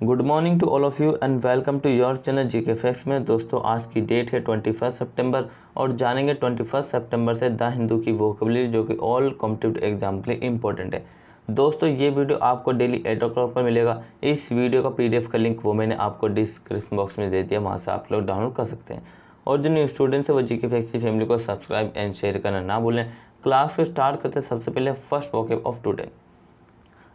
Good morning to all of you and welcome to your channel GK facts में। दोस्तों आज की date है 21 सितंबर और जानेंगे 21 सितंबर से द हिंदू की वोकेबलरी जो कि ऑल कॉम्पिटिटिव एग्जाम के लिए इंपॉर्टेंट है। दोस्तों ये वीडियो आपको डेली 8 o'clock पर मिलेगा। इस वीडियो का PDF का लिंक वो मैंने आपको डिस्क्रिप्शन बॉक्स में दे दिया, वहाँ से आप लोग डाउनलोड कर सकते हैं। और जो न्यू स्टूडेंट्स है वो जीके फैक्ट्स की फैमिली को सब्सक्राइब एंड शेयर करना ना भूलें। क्लास को स्टार्ट करते हैं सबसे पहले फर्स्ट वोकैब ऑफ टुडे।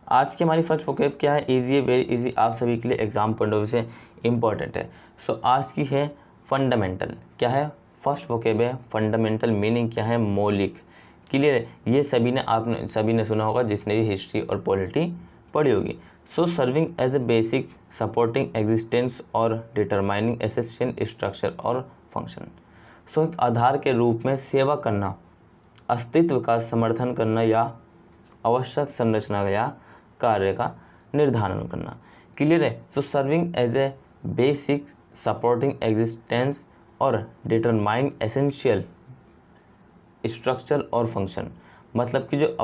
आज की हमारी फर्स्ट वोकैब क्या है? इजी है, वेरी इजी, आप सभी के लिए एग्जाम पॉइंट ऑफ व्यू से इंपॉर्टेंट है। सो आज की है फंडामेंटल। क्या है? फर्स्ट वोकैब है फंडामेंटल। मीनिंग क्या है? मौलिक। क्लियर है? ये सभी ने सुना होगा जिसने भी हिस्ट्री और पॉलिटी पढ़ी होगी। So serving as a basic supporting existence और डिटरमाइनिंग एसेंशियल स्ट्रक्चर और फंक्शन। सो एक आधार के रूप में सेवा करना, अस्तित्व का समर्थन करना या आवश्यक संरचना या कार्य का निर्धारण करना। क्लियर है? So serving as a basic supporting existence और डिटरमाइन एसेंशियल स्ट्रक्चर और फंक्शन, मतलब कि जो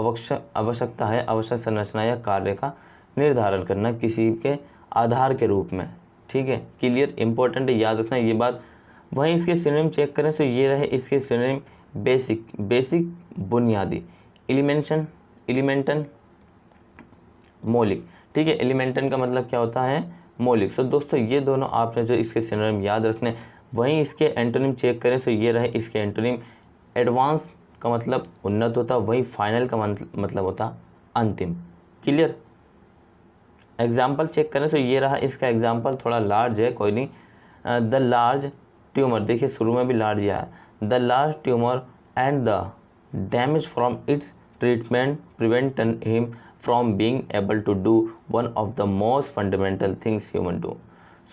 आवश्यकता है, आवश्यक संरचना या कार्य का निर्धारण करना किसी के आधार के रूप में। ठीक है, क्लियर, इंपॉर्टेंट है, याद रखना ये बात। वहीं इसके सिनोनिम चेक करें तो ये रहे इसके सिनोनिम बेसिक बुनियादी, एलिमेंटन मौलिक। ठीक है, एलिमेंटन का मतलब क्या होता है? मौलिक। सो दोस्तों ये दोनों आपने जो इसके सिनोनिम याद रखने। वहीं इसके एंटोनिम चेक करें तो ये रहे इसके एंटोनिम। एडवांस का मतलब उन्नत होता, वहीं फाइनल का मतलब होता अंतिम। क्लियर? एग्जाम्पल चेक करें तो ये रहा इसका एग्जाम्पल, थोड़ा लार्ज है, कोई नहीं। द लार्ज ट्यूमर, देखिए शुरू में भी लार्ज आया। The large tumour and the damage from its treatment prevented him from being able to do one of the most fundamental things human do.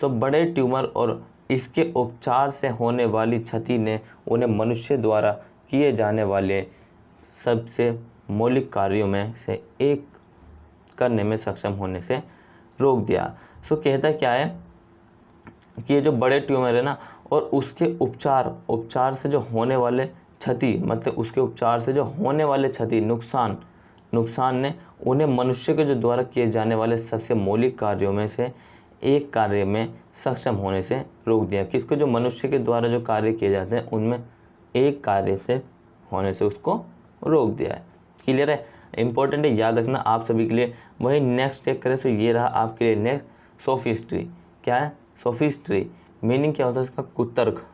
So बड़े ट्यूमर और इसके उपचार से होने वाली क्षति ने उन्हें मनुष्य द्वारा किए जाने वाले सबसे मौलिक कार्यों में से एक करने में सक्षम होने से रोक दिया। सो कहता क्या है कि ये जो बड़े ट्यूमर है ना, और उसके उपचार से जो होने वाले क्षति, मतलब उसके उपचार से जो होने वाले क्षति, नुकसान ने उन्हें मनुष्य के जो द्वारा किए जाने वाले सबसे मौलिक कार्यों में से एक कार्य में सक्षम होने से रोक दिया। किसको? जो मनुष्य के द्वारा जो कार्य किए जाते हैं उनमें एक कार्य से होने से उसको रोक दिया है। क्लियर है? इंपॉर्टेंट है, याद रखना आप सभी के लिए। वही नेक्स्ट चेक करें तो ये रहा आपके लिए नेक्स्ट सोफिस्ट्री। क्या है? सोफिस्ट्री मीनिंग क्या होता है इसका? कुतर्क।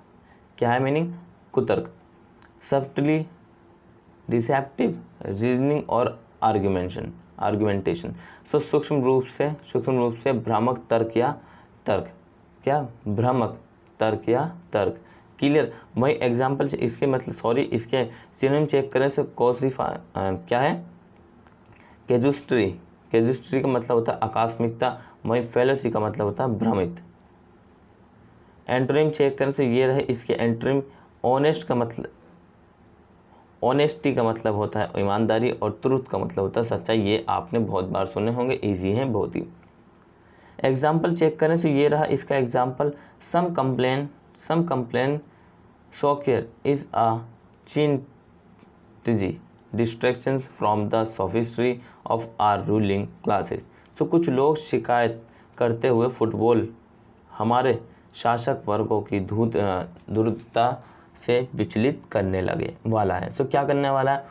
क्या है मीनिंग? कुतर्क। सब्टली डिसेप्टिव रीजनिंग और आर्गुमेंटेशन। सो सूक्ष्म रूप से भ्रामक तर्क या तर्क। क्या? भ्रामक तर्क या तर्क। क्लियर? वही एग्जाम्पल इसके मतलब इसके सिनोनिम चेक करें तो क्या है? कैजुस्ट्री का मतलब होता है आकस्मिकता, वहीं फेलोसी का मतलब होता है भ्रमित। एंटोनिम चेक करें तो ये रहे इसके एंटोनिम। ऑनेस्टी का मतलब होता है ईमानदारी और ट्रूथ का मतलब होता है सच्चाई। ये आपने बहुत बार सुने होंगे, इजी है बहुत ही। एग्जाम्पल चेक करें तो ये रहा इसका example. Some complain self care is a chintzy distractions from the sophistry of our ruling classes. तो कुछ लोग शिकायत करते हुए फुटबॉल हमारे शासक वर्गों की धूर्तता से विचलित करने लगे वाला है। तो क्या करने वाला है?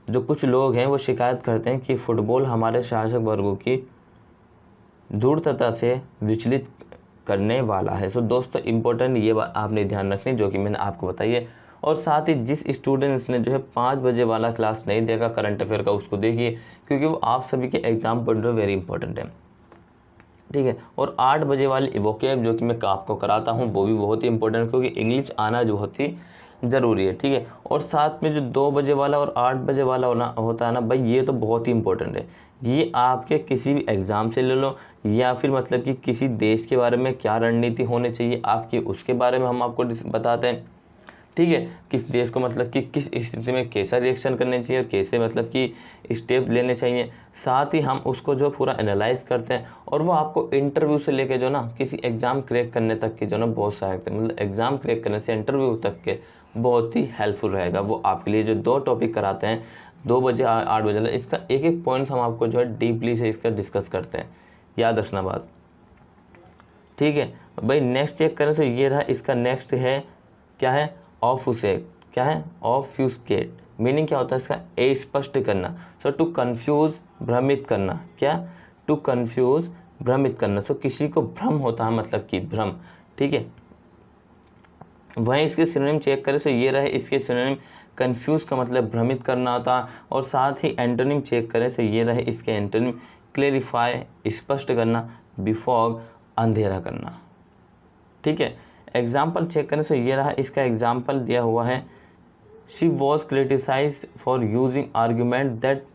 जो कुछ लोग हैं वो शिकायत करते हैं कि फुटबॉल हमारे शासक वर्गों की धूर्तता से विचलित करने वाला है। सो दोस्तों इंपॉर्टेंट ये बात आपने ध्यान रखनी जो कि मैंने आपको बताई है। और साथ ही जिस स्टूडेंट्स ने जो है 5 बजे वाला क्लास नहीं देखा करंट अफेयर का, उसको देखिए क्योंकि वो आप सभी के exam point of very important है। ठीक है, और 8 बजे वाली वोकैब जो कि मैं आपको कराता हूँ वो भी बहुत ही इंपॉर्टेंट है क्योंकि इंग्लिश आना जो होती ज़रूरी है। ठीक है, और साथ में जो 2 बजे वाला और 8 बजे वाला होता है ना भाई, ये तो बहुत ही इंपॉर्टेंट है। ये आपके किसी भी एग्ज़ाम से ले लो या फिर मतलब कि किसी देश के बारे में क्या रणनीति होनी चाहिए आपकी, उसके बारे में हम आपको बताते हैं। ठीक है, किस देश को मतलब कि किस स्थिति में कैसा रिएक्शन करने चाहिए और कैसे मतलब कि स्टेप लेने चाहिए, साथ ही हम उसको जो पूरा एनालाइज करते हैं और वो आपको इंटरव्यू से लेके जो ना किसी एग्ज़ाम क्रैक करने तक के जो ना बहुत सहायक है। मतलब एग्ज़ाम क्रैक करने से इंटरव्यू तक के बहुत ही हेल्पफुल रहेगा। वो आपके लिए जो 2 टॉपिक कराते हैं 2 बजे 8 बजे, इसका एक एक पॉइंट्स हम आपको जो है डीपली से इसका डिस्कस करते हैं। याद रखना बात। ठीक है भाई। नेक्स्ट चेक करें तो ये रहा, इसका नेक्स्ट है क्या है, ऑफुसेट। क्या है, ऑफ्यूस्केट। मीनिंग क्या होता है इसका, स्पष्ट करना। सो टू कंफ्यूज, भ्रमित करना। क्या, टू कंफ्यूज, भ्रमित करना। सो किसी को भ्रम होता है, मतलब कि भ्रम, ठीक है। वहीं इसके सिनोनिम चेक करें तो ये रहे, इसके सिनोनिम कंफ्यूज का मतलब भ्रमित करना होता है। और साथ ही एंटोनिम चेक करें तो ये रहे, इसके एंटोनिम क्लेरिफाई, स्पष्ट करना, बिफॉग, अंधेरा करना, ठीक है। एग्जाम्पल चेक करें तो ये रहा, इसका एग्जाम्पल दिया हुआ है, she was criticise for using argument that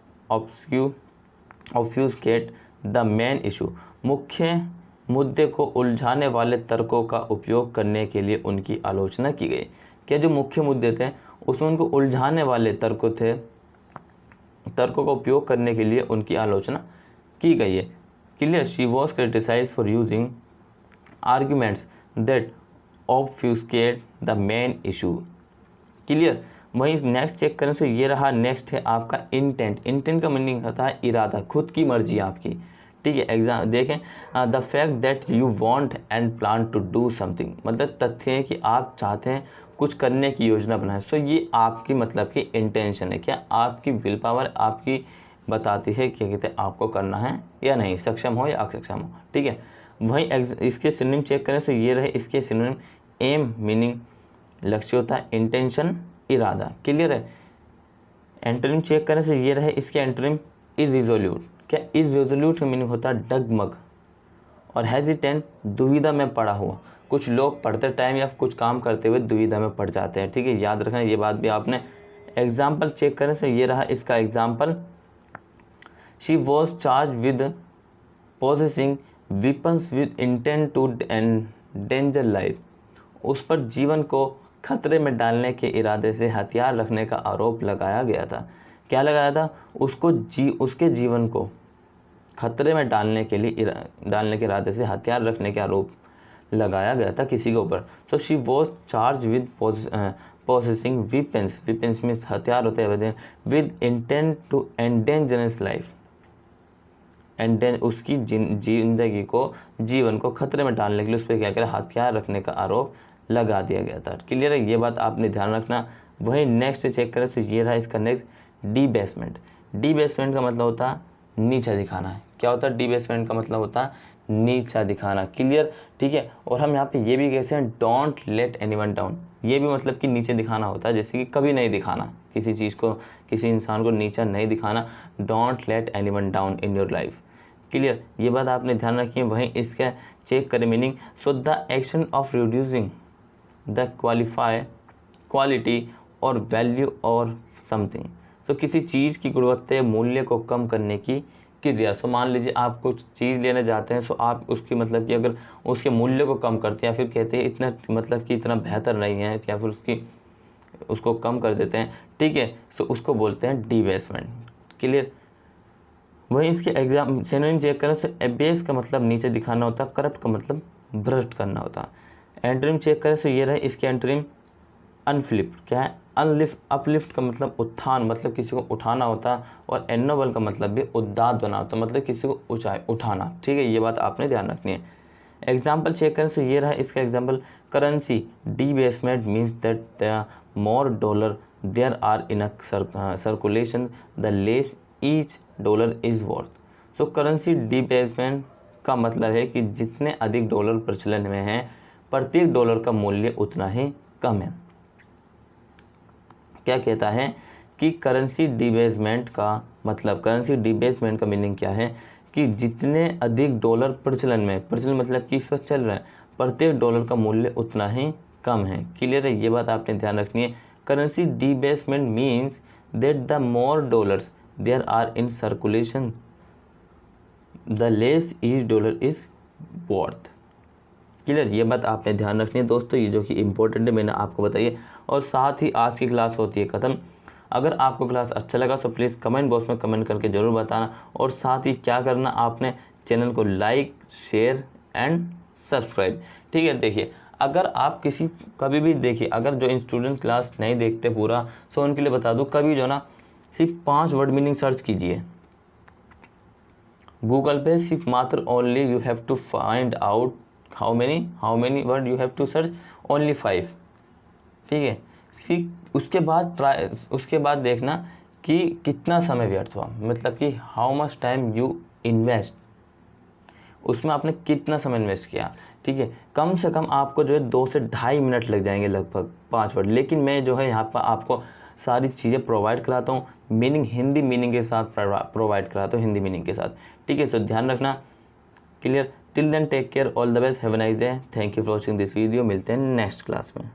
obfuscate the main issue. मुख्य मुद्दे को उलझाने वाले तर्कों का उपयोग करने के लिए उनकी आलोचना की गई। क्या जो मुख्य मुद्दे थे उसमें उनको उलझाने वाले तर्कों का उपयोग करने के लिए उनकी आलोचना की गई है। Clear, she was criticise for using arguments that obfuscate the main issue. Clear. वहीं नेक्स्ट चेक करें तो ये रहा, नेक्स्ट है आपका इंटेंट। इंटेंट का मीनिंग होता है इरादा, खुद की मर्जी आपकी, ठीक है। एग्जाम देखें, the fact that you want and plan to do something, मतलब तथ्य है कि आप चाहते हैं कुछ करने की योजना बनाएं। सो ये आपकी मतलब कि इंटेंशन है। क्या, आपकी विल पावर आपकी बताती है क्या कहते हैं आपको करना है या नहीं, सक्षम हो या अक्षम हो, ठीक है। वहीं इसके सिनोनिम चेक करें तो ये रहे, इसके सिनोनिम एम मीनिंग लक्ष्य होता है, इंटेंशन इरादा। क्लियर है। एंटोनिम चेक करें तो ये रहे, इसके एंटोनिम इर्रिजोल्यूट। क्या, इर्रिजोल्यूट का मीनिंग होता है डगमग और हेजिटेंट, दुविधा में पड़ा हुआ। कुछ लोग पढ़ते टाइम या कुछ काम करते हुए दुविधा में पड़ जाते हैं, ठीक है, याद रखना ये बात भी आपने। एग्जाम्पल चेक करें तो ये रहा, इसका example, she was charge with possessing weapons with intent to endanger life. उस पर जीवन को खतरे में डालने के इरादे से हथियार रखने का आरोप लगाया गया था। क्या लगाया था, उसके जीवन को खतरे में डालने के इरादे से हथियार रखने का आरोप लगाया गया था किसी के ऊपर। So she was charge with possessing weapons, weapons में हथियार होते हैं, with intent to endangers life, उसकी जिंदगी को, जीवन को खतरे में डालने के लिए उस पर क्या करें, हथियार रखने का आरोप लगा दिया गया था। क्लियर है, ये बात आपने ध्यान रखना। वहीं नेक्स्ट चेक करें तो ये रहा, इसका नेक्स्ट डीबेसमेंट। डीबेसमेंट का मतलब होता है नीचा दिखाना है। क्या होता है, डीबेसमेंट का मतलब होता है नीचा दिखाना। क्लियर, ठीक है। और हम यहाँ पे ये भी कहते हैं डोंट लेट एनीवन डाउन, ये भी मतलब कि नीचे दिखाना होता है, जैसे कि कभी नहीं दिखाना किसी चीज़ को, किसी इंसान को नीचा नहीं दिखाना। Don't let anyone down in your life. Clear, ये बात आपने ध्यान रखी है। वहीं इसका चेक करें meaning, so the action of reducing the quality और वैल्यू और समथिंग। तो किसी चीज़ की गुणवत्ता या मूल्य को कम करने की क्रिया। सो मान लीजिए आप कुछ चीज़ लेने जाते हैं, सो आप उसकी मतलब कि अगर उसके मूल्य को कम करते हैं या फिर कहते हैं इतना मतलब कि इतना बेहतर नहीं है, या फिर उसको कम कर देते हैं, ठीक है, सो उसको बोलते हैं डीबेसमेंट। क्लियर। वहीं इसके एग्जाम सिनोनिम चेक करें तो एबेस का मतलब नीचे दिखाना होता है, करप्ट का मतलब भ्रष्ट करना होता है। एंटोनिम चेक करें तो ये रहे, इसके एंटोनिम अनफ्लिप्ट। क्या है, अपलिफ्ट का मतलब उत्थान, मतलब किसी को उठाना होता है। और एनोबल का मतलब भी उद्दात बना होता है, मतलब किसी को ऊंचाई उठाना, ठीक है, ये बात आपने ध्यान रखनी है। एग्जाम्पल चेक करें तो ये रहा, इसका example, currency debasement means that the more dollar there are in circulation the less each dollar is worth. So currency debasement का मतलब है कि जितने अधिक डॉलर प्रचलन में हैं, प्रत्येक डॉलर का मूल्य उतना ही कम है। क्या कहता है कि करेंसी डीबेसमेंट का मतलब, करेंसी डीबेसमेंट का मीनिंग क्या है कि जितने अधिक डॉलर प्रचलन में, प्रचलन मतलब कि इस पर चल रहा है, प्रत्येक डॉलर का मूल्य उतना ही कम है। क्लियर है, ये बात आपने ध्यान रखनी है। Currency debasement means that the more dollars there are in circulation the less each dollar is worth. Clear, ये बात आपने ध्यान रखनी है दोस्तों, ये जो कि इंपॉर्टेंट है, मैंने आपको बताइए। और साथ ही आज की क्लास होती है ख़त्म। अगर आपको क्लास अच्छा लगा तो प्लीज़ कमेंट बॉक्स में कमेंट करके ज़रूर बताना। और साथ ही क्या करना, आपने चैनल को लाइक, शेयर एंड सब्सक्राइब, ठीक है। देखिए, अगर आप कभी भी देखिए, अगर जो स्टूडेंट क्लास नहीं देखते पूरा, सो उनके लिए बता दूँ, कभी जो ना सिर्फ 5 वर्ड मीनिंग सर्च कीजिए गूगल पे, सिर्फ मात्र only you have to find out how many word you have to search, only 5, ठीक है। उसके बाद देखना कि कितना समय व्यर्थ हुआ, मतलब कि how much time you invest, उसमें आपने कितना समय इन्वेस्ट किया, ठीक है। कम से कम आपको जो है 2 से 2.5 मिनट लग जाएंगे, लगभग 5 वर्ड, लेकिन मैं जो है यहाँ पर आपको सारी चीज़ें प्रोवाइड कराता हूँ, हिंदी मीनिंग के साथ प्रोवाइड कराता हूँ, हिंदी मीनिंग के साथ, ठीक है। सो ध्यान रखना, clear. Till then take care, all the best, have a nice day, thank you for watching this video. मिलते हैं नेक्स्ट क्लास में।